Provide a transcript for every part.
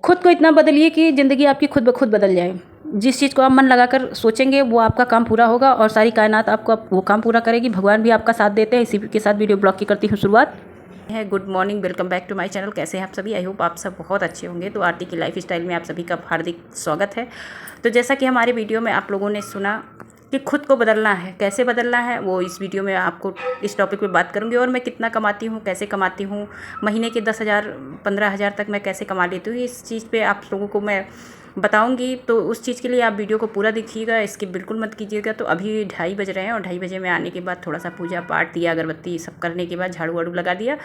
खुद को इतना बदलिए कि ज़िंदगी आपकी खुद ब खुद बदल जाए। जिस चीज़ को आप मन लगाकर सोचेंगे वो आपका काम पूरा होगा और सारी कायनात आपको वो काम पूरा करेगी। भगवान भी आपका साथ देते हैं। इसी के साथ वीडियो ब्लॉग की करती हूँ शुरुआत। है good morning, welcome back to my channel. कैसे हैं आप सभी? आई होप आप सब बहुत अच्छे होंगे। तो आरती की लाइफ स्टाइल में आप सभी का हार्दिक स्वागत है। तो जैसा कि हमारे वीडियो में आप लोगों ने सुना कि खुद को बदलना है, कैसे बदलना है, वो इस वीडियो में आपको इस टॉपिक पे बात करूँगी। और मैं कितना कमाती हूँ, कैसे कमाती हूँ, महीने के 10,000 15,000 तक मैं कैसे कमा लेती हूँ, इस चीज़ पे आप लोगों को मैं बताऊंगी। तो उस चीज़ के लिए आप वीडियो को पूरा देखिएगा, इसकी बिल्कुल मत कीजिएगा। तो अभी 2:30 बज रहे हैं और 2:30 बजे में आने के बाद थोड़ा सा पूजा पाठ, दिया अगरबत्ती सब करने के बाद झाड़ू वाड़ू लगा दिया।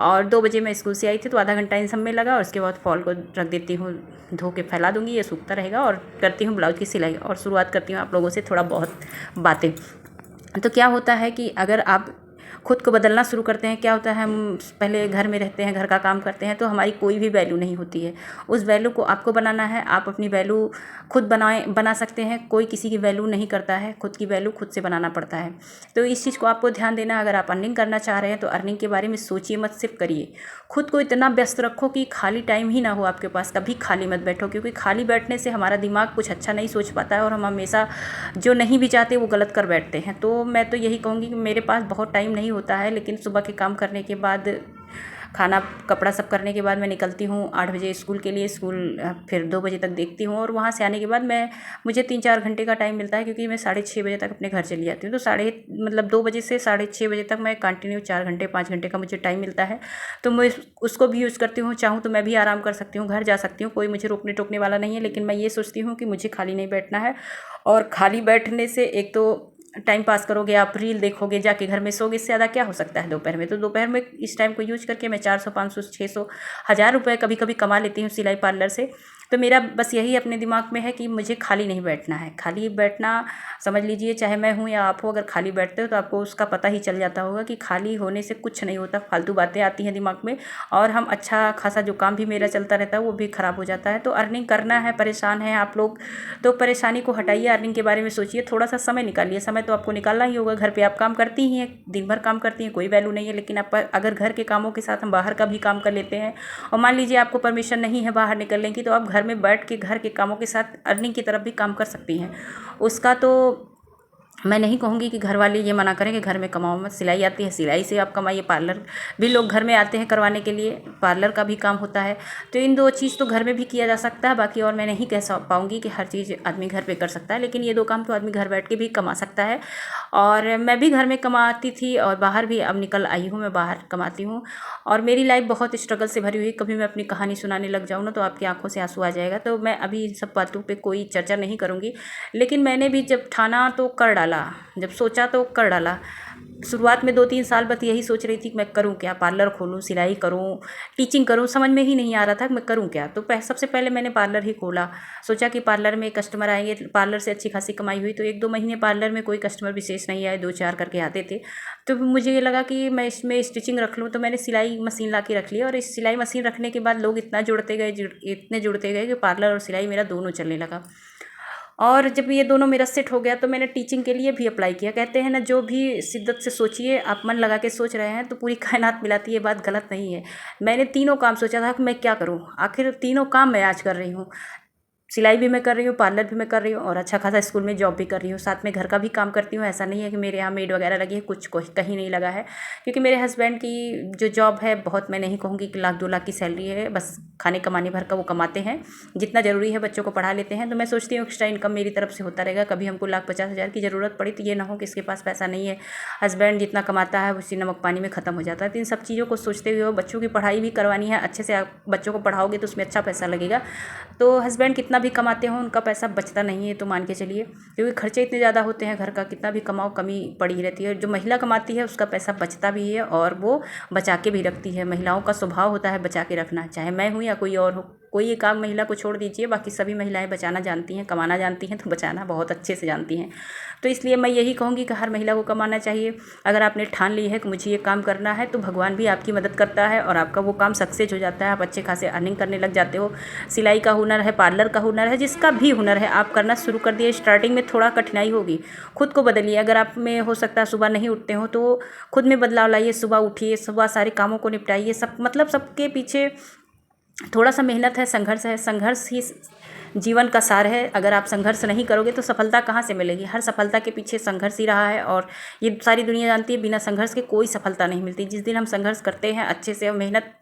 और 2 बजे मैं स्कूल से आई थी तो आधा घंटा इन सब में लगा। और उसके बाद फॉल को रख देती हूँ, धो के फैला दूँगी, ये सूखता रहेगा। और करती हूँ ब्लाउज़ की सिलाई और शुरुआत करती हूँ आप लोगों से थोड़ा बहुत बातें। तो क्या होता है कि अगर आप खुद को बदलना शुरू करते हैं, क्या होता है, हम पहले घर में रहते हैं, घर का काम करते हैं तो हमारी कोई भी वैल्यू नहीं होती है। उस वैल्यू को आपको बनाना है। आप अपनी वैल्यू खुद बना सकते हैं। कोई किसी की वैल्यू नहीं करता है, खुद की वैल्यू खुद से बनाना पड़ता है। तो इस चीज़ को आपको ध्यान देना। अगर आप अर्निंग करना चाह रहे हैं तो अर्निंग के बारे में सोचिए मत, सिर्फ करिए। खुद को इतना व्यस्त रखो कि खाली टाइम ही ना हो आपके पास। कभी खाली मत बैठो, क्योंकि खाली बैठने से हमारा दिमाग कुछ अच्छा नहीं सोच पाता है और हम हमेशा जो नहीं भी चाहते वो गलत कर बैठते हैं। तो मैं तो यही कहूँगी कि मेरे पास बहुत टाइम नहीं होता है, लेकिन सुबह के काम करने के बाद, खाना कपड़ा सब करने के बाद मैं निकलती हूँ 8 बजे स्कूल के लिए। स्कूल फिर 2 बजे तक देखती हूँ और वहाँ से आने के बाद मुझे 3-4 घंटे का टाइम मिलता है, क्योंकि मैं 6:30 बजे तक अपने घर चली जाती हूँ। तो 2 बजे से 6:30 बजे तक मैं कंटिन्यू 4 घंटे 5 घंटे का मुझे टाइम मिलता है। तो मैं उसको भी यूज़ करती हूँ। चाहूँ तो मैं भी आराम कर सकती हूँ, घर जा सकती हूँ, कोई मुझे रोकने टोकने वाला नहीं है। लेकिन मैं ये सोचती हूँ कि मुझे खाली नहीं बैठना है। और खाली बैठने से एक तो टाइम पास करोगे, आप रील देखोगे, जाके घर में सोओगे, इससे ज़्यादा क्या हो सकता है दोपहर में। तो दोपहर में इस टाइम को यूज करके मैं 400 500 600 1000 रुपये कभी कभी कमा लेती हूँ सिलाई पार्लर से। तो मेरा बस यही अपने दिमाग में है कि मुझे खाली नहीं बैठना है। खाली बैठना, समझ लीजिए, चाहे मैं हूँ या आप हो, अगर खाली बैठते हो तो आपको उसका पता ही चल जाता होगा कि खाली होने से कुछ नहीं होता, फालतू बातें आती हैं दिमाग में और हम अच्छा खासा जो काम भी मेरा चलता रहता है वो भी ख़राब हो जाता है। तो अर्निंग करना है, परेशान है आप लोग तो परेशानी को हटाइए, अर्निंग के बारे में सोचिए, थोड़ा सा समय निकालिए। समय तो आपको निकालना ही होगा। घर पे आप काम करती ही हैं, दिन भर काम करती हैं, कोई वैल्यू नहीं है। लेकिन आप अगर घर के कामों के साथ हम बाहर का भी काम कर लेते हैं और मान लीजिए आपको परमिशन नहीं है बाहर निकलने की, तो आप घर में बैठ के घर के कामों के साथ अर्निंग की तरफ भी काम कर सकती हैं। उसका तो मैं नहीं कहूँगी कि घर वाले ये मना करें कि घर में कमाओ मत। सिलाई आती है, सिलाई से आप कमाइए। पार्लर भी लोग घर में आते हैं करवाने के लिए, पार्लर का भी काम होता है। तो इन 2 चीज़ तो घर में भी किया जा सकता है। बाकी और मैं नहीं कह पाऊँगी कि हर चीज़ आदमी घर पे कर सकता है, लेकिन ये 2 काम तो आदमी घर बैठ के भी कमा सकता है। और मैं भी घर में कमाती थी और बाहर भी अब निकल आई हूँ, मैं बाहर कमाती हूँ। और मेरी लाइफ बहुत स्ट्रगल से भरी हुई। कभी मैं अपनी कहानी सुनाने लग जाऊँ ना तो आपकी आंखों से आंसू आ जाएगा। तो मैं अभी इन सब बातों पे कोई चर्चा नहीं करूँगी। लेकिन मैंने भी जब ठाना तो कर डाला, जब सोचा तो कर डाला। शुरुआत में 2-3 साल बस यही सोच रही थी कि मैं करूँ क्या, पार्लर खोलूँ, सिलाई करूँ, टीचिंग करूँ, समझ में ही नहीं आ रहा था कि मैं करूँ क्या। तो सबसे पहले मैंने पार्लर ही खोला। सोचा कि पार्लर में कस्टमर आएंगे, पार्लर से अच्छी खासी कमाई हुई। तो 1-2 महीने पार्लर में कोई कस्टमर विशेष नहीं आए, 2-4 करके आते थे। तो मुझे ये लगा कि मैं इसमें स्टिचिंग रख लूँ। तो मैंने सिलाई मशीन ला के रख ली और इस सिलाई मशीन रखने के बाद लोग इतना इतने जुड़ते गए कि पार्लर और सिलाई मेरा दोनों चलने लगा। और जब ये दोनों मेरा सेट हो गया तो मैंने टीचिंग के लिए भी अप्लाई किया। कहते हैं ना, जो भी शिद्दत से सोचिए, आप मन लगा के सोच रहे हैं तो पूरी कायनात मिलाती है, ये बात गलत नहीं है। मैंने तीनों काम सोचा था कि मैं क्या करूं, आखिर तीनों काम मैं आज कर रही हूँ। सिलाई भी मैं कर रही हूँ, पार्लर भी मैं कर रही हूँ और अच्छा खासा स्कूल में जॉब भी कर रही हूँ, साथ में घर का भी काम करती हूँ। ऐसा नहीं है कि मेरे यहाँ मेड वगैरह लगी है, कुछ कहीं नहीं लगा है। क्योंकि मेरे हस्बैंड की जो जॉब है, बहुत, मैं नहीं कहूँगी कि 1-2 लाख की सैलरी है, बस खाने कमाने भर का वो कमाते हैं, जितना ज़रूरी है बच्चों को पढ़ा लेते हैं। तो मैं सोचती हूँ एक्स्ट्रा इनकम मेरी तरफ से होता रहेगा। कभी हमको 1,50,000 की ज़रूरत पड़ी तो ये ना हो कि इसके पास पैसा नहीं है। हस्बैंड जितना कमाता है उसी नमक पानी में ख़त्म हो जाता है। तो इन सब चीज़ों को सोचते हुए बच्चों की पढ़ाई भी करवानी है, अच्छे से आप बच्चों को पढ़ाओगे तो उसमें अच्छा पैसा लगेगा। तो हस्बैंड कितना भी कमाते हों, उनका पैसा बचता नहीं है, तो मान के चलिए, क्योंकि खर्चे इतने ज़्यादा होते हैं घर का, कितना भी कमाओ कमी पड़ी ही रहती है। जो महिला कमाती है उसका पैसा बचता भी है और वो बचा के भी रखती है। महिलाओं का स्वभाव होता है बचा के रखना, चाहे मैं हूँ या कोई और हो। कोई एक आध महिला को छोड़ दीजिए, बाकी सभी महिलाएं बचाना जानती हैं, कमाना जानती हैं, तो बचाना बहुत अच्छे से जानती हैं। तो इसलिए मैं यही कहूँगी कि हर महिला को कमाना चाहिए। अगर आपने ठान ली है कि मुझे ये काम करना है तो भगवान भी आपकी मदद करता है और आपका वो काम सक्सेस हो जाता है। आप अच्छे खासे अर्निंग करने लग जाते हो। सिलाई का हुनर है, पार्लर का हुनर है, जिसका भी हुनर है आप करना शुरू कर दिए। स्टार्टिंग में थोड़ा कठिनाई होगी, खुद को बदलिए। अगर आप में हो सकता है सुबह नहीं उठते हो तो खुद में बदलाव लाइए। सुबह उठिए, सुबह सारे कामों को निपटाइए। सबके पीछे थोड़ा सा मेहनत है, संघर्ष है, संघर्ष ही जीवन का सार है। अगर आप संघर्ष नहीं करोगे तो सफलता कहाँ से मिलेगी। हर सफलता के पीछे संघर्ष ही रहा है और ये सारी दुनिया जानती है, बिना संघर्ष के कोई सफलता नहीं मिलती। जिस दिन हम संघर्ष करते हैं, अच्छे से मेहनत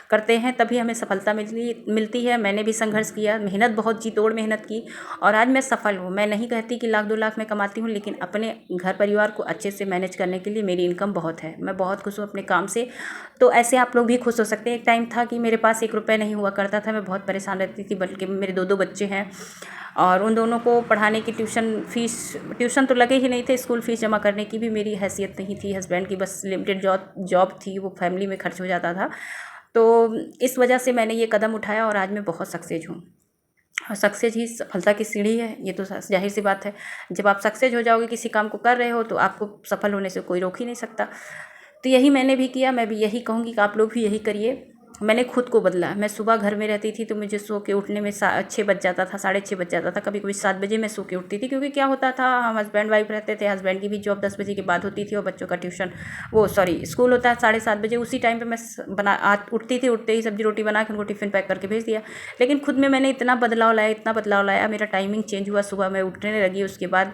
करते हैं, तभी हमें सफलता मिलती है। मैंने भी संघर्ष किया, मेहनत बहुत जी तोड़ मेहनत की और आज मैं सफल हूँ। मैं नहीं कहती कि लाख 2 लाख मैं कमाती हूँ, लेकिन अपने घर परिवार को अच्छे से मैनेज करने के लिए मेरी इनकम बहुत है। मैं बहुत खुश हूँ अपने काम से। तो ऐसे आप लोग भी खुश हो सकते हैं। एक टाइम था कि मेरे पास 1 रुपये नहीं हुआ करता था, मैं बहुत परेशान रहती थी, बल्कि मेरे 2 बच्चे हैं और उन दोनों को पढ़ाने की ट्यूशन तो लगे ही नहीं थे, स्कूल फीस जमा करने की भी मेरी हैसियत नहीं थी। हस्बैंड की बस लिमिटेड जॉब थी, वो फैमिली में खर्च हो जाता था। तो इस वजह से मैंने ये कदम उठाया और आज मैं बहुत सक्सेस हूँ। और सक्सेस ही सफलता की सीढ़ी है, ये तो जाहिर सी बात है। जब आप सक्सेस हो जाओगे, किसी काम को कर रहे हो, तो आपको सफल होने से कोई रोक ही नहीं सकता। तो यही मैंने भी किया, मैं भी यही कहूँगी कि आप लोग भी यही करिए। मैंने खुद को बदला। मैं सुबह घर में रहती थी तो मुझे सो के उठने में 6 बज जाता था, 6:30 बज जाता था, कभी कभी 7 बजे मैं सो के उठती थी। क्योंकि क्या होता था, हम हस्बैंड वाइफ रहते थे, हस्बैंड की भी जॉब 10 बजे के बाद होती थी और बच्चों का स्कूल होता है 7:30 बजे। उसी टाइम पर मैं उठती थी, उठते ही सब्जी रोटी बना के उनको टिफ़िन पैक करके भेज दिया। लेकिन खुद में मैंने इतना बदलाव लाया, मेरा टाइमिंग चेंज हुआ। सुबह मैं उठने लगी, उसके बाद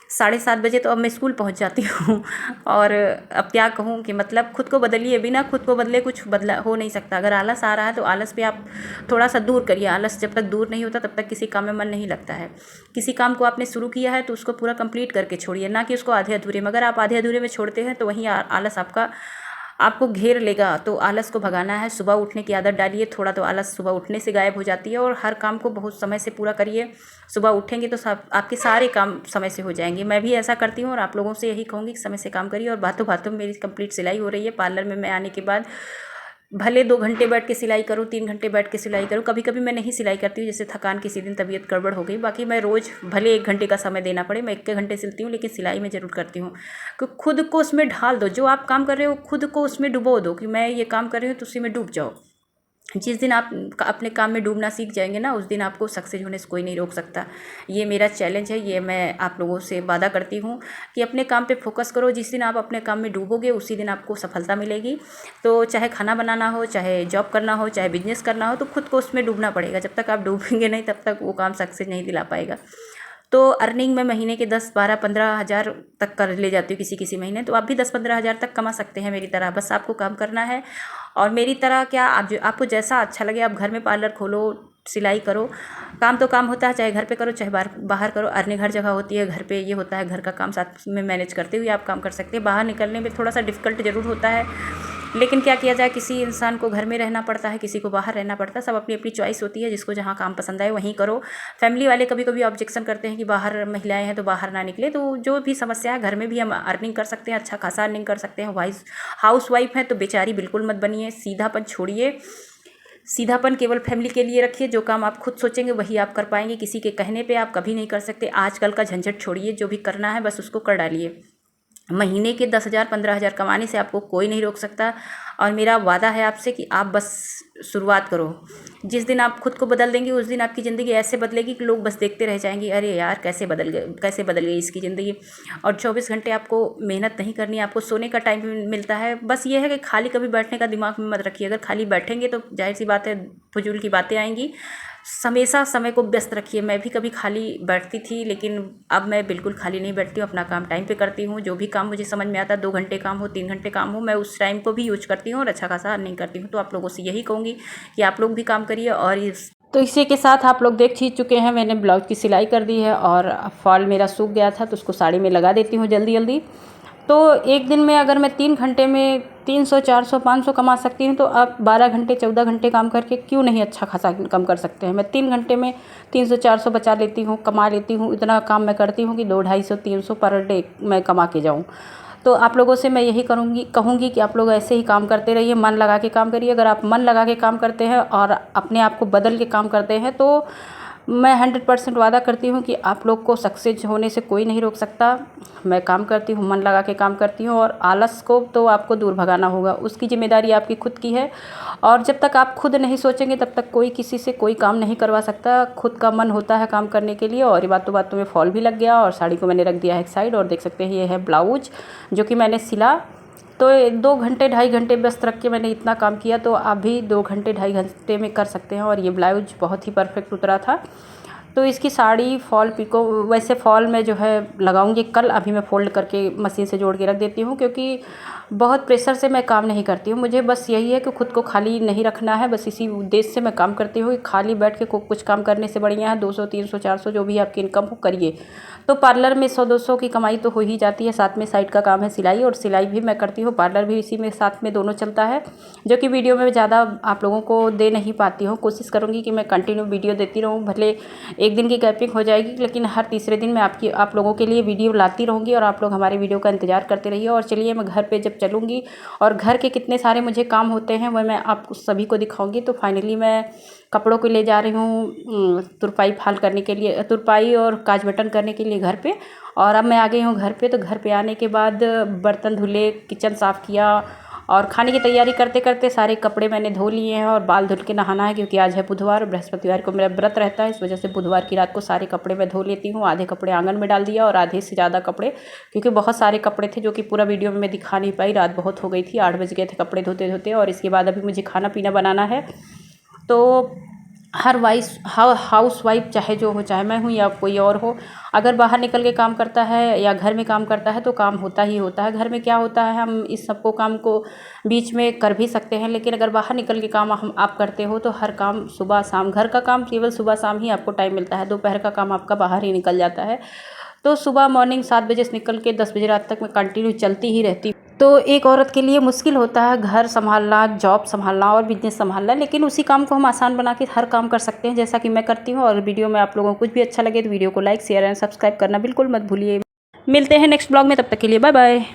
7:30 बजे तो अब मैं स्कूल पहुंच जाती हूँ। और अब क्या कहूँ कि मतलब खुद को बदलिए, बिना खुद को बदले कुछ बदला हो नहीं सकता। अगर आलस आ रहा है तो आलस पे आप थोड़ा सा दूर करिए। आलस जब तक दूर नहीं होता तब तक किसी काम में मन नहीं लगता है। किसी काम को आपने शुरू किया है तो उसको पूरा कंप्लीट करके छोड़िए, ना कि उसको आधे अधूरे में। अगर आप आधे अधूरे में छोड़ते हैं तो वहीं आलस आपको घेर लेगा। तो आलस को भगाना है, सुबह उठने की आदत डालिए। थोड़ा तो आलस सुबह उठने से गायब हो जाती है और हर काम को बहुत समय से पूरा करिए। सुबह उठेंगे तो आपके सारे काम समय से हो जाएंगे। मैं भी ऐसा करती हूँ और आप लोगों से यही कहूँगी कि समय से काम करिए। और बातों बातों में मेरी कंप्लीट सिलाई हो रही है। पार्लर में मैं आने के बाद भले 2 घंटे बैठ के सिलाई करूँ, 3 घंटे बैठ के सिलाई करूँ, कभी कभी मैं नहीं सिलाई करती हूँ, जैसे थकान किसी दिन तबीयत गड़बड़ हो गई। बाकी मैं रोज़ भले 1 घंटे का समय देना पड़े, मैं 1 घंटे सिलती हूँ, लेकिन सिलाई मैं ज़रूर करती हूँ। क्योंकि खुद को उसमें ढाल दो, जो आप काम कर रहे हो खुद को उसमें डुबो दो कि मैं ये काम कर रही हूँ, तो उसी में डूब जाओ। जिस दिन आप अपने काम में डूबना सीख जाएंगे ना, उस दिन आपको सक्सेस होने से कोई नहीं रोक सकता। ये मेरा चैलेंज है, ये मैं आप लोगों से वादा करती हूँ कि अपने काम पे फोकस करो। जिस दिन आप अपने काम में डूबोगे उसी दिन आपको सफलता मिलेगी। तो चाहे खाना बनाना हो, चाहे जॉब करना हो, चाहे बिजनेस करना हो, तो खुद को उसमें डूबना पड़ेगा। जब तक आप डूबेंगे नहीं तब तक वो काम सक्सेस नहीं दिला पाएगा। तो अर्निंग में महीने के 10, 12, 15 हज़ार तक कर ले जाती हूँ किसी महीने। तो आप भी 10-15 हज़ार तक कमा सकते हैं मेरी तरह। बस आपको काम करना है और मेरी तरह क्या, आपको जैसा अच्छा लगे, आप घर में पार्लर खोलो, सिलाई करो। काम तो काम होता है, चाहे घर पे करो चाहे बाहर करो। अर्निंग हर जगह होती है। घर पे ये होता है, घर का काम साथ में मैनेज करते हुए आप काम कर सकते हैं। बाहर निकलने में थोड़ा सा डिफ़िकल्ट ज़रूर होता है, लेकिन क्या किया जाए, किसी इंसान को घर में रहना पड़ता है, किसी को बाहर रहना पड़ता है। सब अपनी अपनी चॉइस होती है, जिसको जहाँ काम पसंद आए वहीं करो। फैमिली वाले कभी कभी ऑब्जेक्शन करते हैं कि बाहर महिलाएं हैं तो बाहर ना निकले। तो जो भी समस्या है, घर में भी हम अर्निंग कर सकते हैं, अच्छा खासा अर्निंग कर सकते हैं। हाउस वाइफ है तो बेचारी बिल्कुल मत बनिए, सीधापन छोड़िए। सीधापन केवल फैमिली के लिए रखिए। जो काम आप खुद सोचेंगे वही आप कर पाएंगे, किसी के कहने पे आप कभी नहीं कर सकते। आजकल का झंझट छोड़िए, जो भी करना है बस उसको कर डालिए। महीने के 10,000 15,000 कमाने से आपको कोई नहीं रोक सकता। और मेरा वादा है आपसे कि आप बस शुरुआत करो। जिस दिन आप खुद को बदल देंगे उस दिन आपकी ज़िंदगी ऐसे बदलेगी कि लोग बस देखते रह जाएंगे, अरे यार कैसे बदल गई इसकी ज़िंदगी। और 24 घंटे आपको मेहनत नहीं करनी है, आपको सोने का टाइम मिलता है। बस ये है कि खाली कभी बैठने का दिमाग में मत रखिए। अगर खाली बैठेंगे तो जाहिर सी बात है फजूल की बातें आएंगी। हमेशा समय को व्यस्त रखिए। मैं भी कभी खाली बैठती थी, लेकिन अब मैं बिल्कुल खाली नहीं बैठती हूँ। अपना काम टाइम पे करती हूँ। जो भी काम मुझे समझ में आता है, 2 घंटे काम हो, 3 घंटे काम हो, मैं उस टाइम को भी यूज करती हूँ और अच्छा खासा अर्निंग करती हूँ। तो आप लोगों से यही कहूँगी कि आप लोग भी काम करिए। और तो इसी के साथ आप लोग देख ही चुके हैं, मैंने ब्लाउज की सिलाई कर दी है और फॉल मेरा सूख गया था तो उसको साड़ी में लगा देती हूँ जल्दी जल्दी। तो एक दिन में अगर मैं 3 घंटे में 300, 400, 500 कमा सकती हूँ, तो आप 12 घंटे 14 घंटे काम करके क्यों नहीं अच्छा खासा इनकम कर सकते हैं। मैं 3 घंटे में 300, 400 बचा लेती हूँ, कमा लेती हूँ। इतना काम मैं करती हूँ कि 200, 250, 300 पर डे मैं कमा के जाऊँ। तो आप लोगों से मैं यही कहूँगी कि आप लोग ऐसे ही काम करते रहिए, मन लगा के काम करिए। अगर आप मन लगा के काम करते हैं और अपने आप को बदल के काम करते हैं तो मैं 100% वादा करती हूँ कि आप लोग को सक्सेस होने से कोई नहीं रोक सकता। मैं काम करती हूँ, मन लगा के काम करती हूँ और आलस को तो आपको दूर भगाना होगा, उसकी जिम्मेदारी आपकी खुद की है। और जब तक आप खुद नहीं सोचेंगे तब तक कोई किसी से कोई काम नहीं करवा सकता। खुद का मन होता है काम करने के लिए। और ये बातों में फॉल भी लग गया और साड़ी को मैंने रख दिया है एक साइड। और देख सकते हैं ये है ब्लाउज जो कि मैंने सिला तो 2 घंटे 2.5 घंटे व्यस्त रख के मैंने इतना काम किया, तो आप भी 2 घंटे 2.5 घंटे में कर सकते हैं। और ये ब्लाउज बहुत ही परफेक्ट उतरा था। तो इसकी साड़ी फॉल पिको, वैसे फॉल में जो है लगाऊंगी कल, अभी मैं फ़ोल्ड करके मशीन से जोड़ के रख देती हूँ, क्योंकि बहुत प्रेशर से मैं काम नहीं करती हूँ। मुझे बस यही है कि खुद को खाली नहीं रखना है, बस इसी उद्देश्य से मैं काम करती हूँ। खाली बैठ के कुछ काम करने से बढ़िया है 200 300 400 जो भी आपकी इनकम हो करिए। तो पार्लर में 100-200 की कमाई तो हो ही जाती है। साथ में साइड का काम है सिलाई, और सिलाई भी मैं करती हूँ, पार्लर भी इसी में साथ में दोनों चलता है, जो कि वीडियो में ज़्यादा आप लोगों को दे नहीं पाती हूँ। कोशिश करूँगी कि मैं कंटिन्यू वीडियो देती रहूँ, भले एक दिन की गैपिंग हो जाएगी, लेकिन हर तीसरे दिन मैं आप लोगों के लिए वीडियो लाती रहूँगी, और आप लोग हमारे वीडियो का इंतज़ार करते रहिए। और चलिए मैं घर पर जब चलूँगी और घर के कितने सारे मुझे काम होते हैं वह मैं आप सभी को दिखाऊँगी। तो फाइनली मैं कपड़ों को ले जा रही हूँ तुरपाई फाल करने के लिए, तुरपाई और काज बटन करने के लिए घर पे। और अब मैं आ गई हूँ घर पे। तो घर पे आने के बाद बर्तन धुले, किचन साफ़ किया, और खाने की तैयारी करते करते सारे कपड़े मैंने धो लिए हैं, और बाल धुल के नहाना है, क्योंकि आज है बुधवार, बृहस्पतिवार को मेरा व्रत रहता है। इस वजह से बुधवार की रात को सारे कपड़े मैं धो लेती हूँ। आधे कपड़े आंगन में डाल दिया, और आधे से ज़्यादा कपड़े, क्योंकि बहुत सारे कपड़े थे जो कि पूरा वीडियो में मैं दिखा नहीं पाई, रात बहुत हो गई थी, 8 बज गए थे कपड़े धोते धोते। और इसके बाद अभी मुझे खाना पीना बनाना है। तो हर हाउस वाइफ, चाहे जो हो, चाहे मैं हूँ या कोई और हो, अगर बाहर निकल के काम करता है या घर में काम करता है तो काम होता ही होता है। घर में क्या होता है, हम इस सबको काम को बीच में कर भी सकते हैं, लेकिन अगर बाहर निकल के काम आप करते हो तो हर काम सुबह शाम, घर का काम केवल सुबह शाम ही आपको टाइम मिलता है, दोपहर का काम आपका बाहर ही निकल जाता है। तो सुबह मॉर्निंग 7 बजे से निकल के 10 बजे रात तक मैं कंटिन्यू चलती ही रहती हूँ। तो एक औरत के लिए मुश्किल होता है घर संभालना, जॉब संभालना और बिजनेस संभालना, लेकिन उसी काम को हम आसान बना के हर काम कर सकते हैं, जैसा कि मैं करती हूँ। और वीडियो में आप लोगों को कुछ भी अच्छा लगे तो वीडियो को लाइक शेयर एंड सब्सक्राइब करना बिल्कुल मत भूलिए। मिलते हैं नेक्स्ट ब्लॉग में, तब तक के लिए बाय बाय।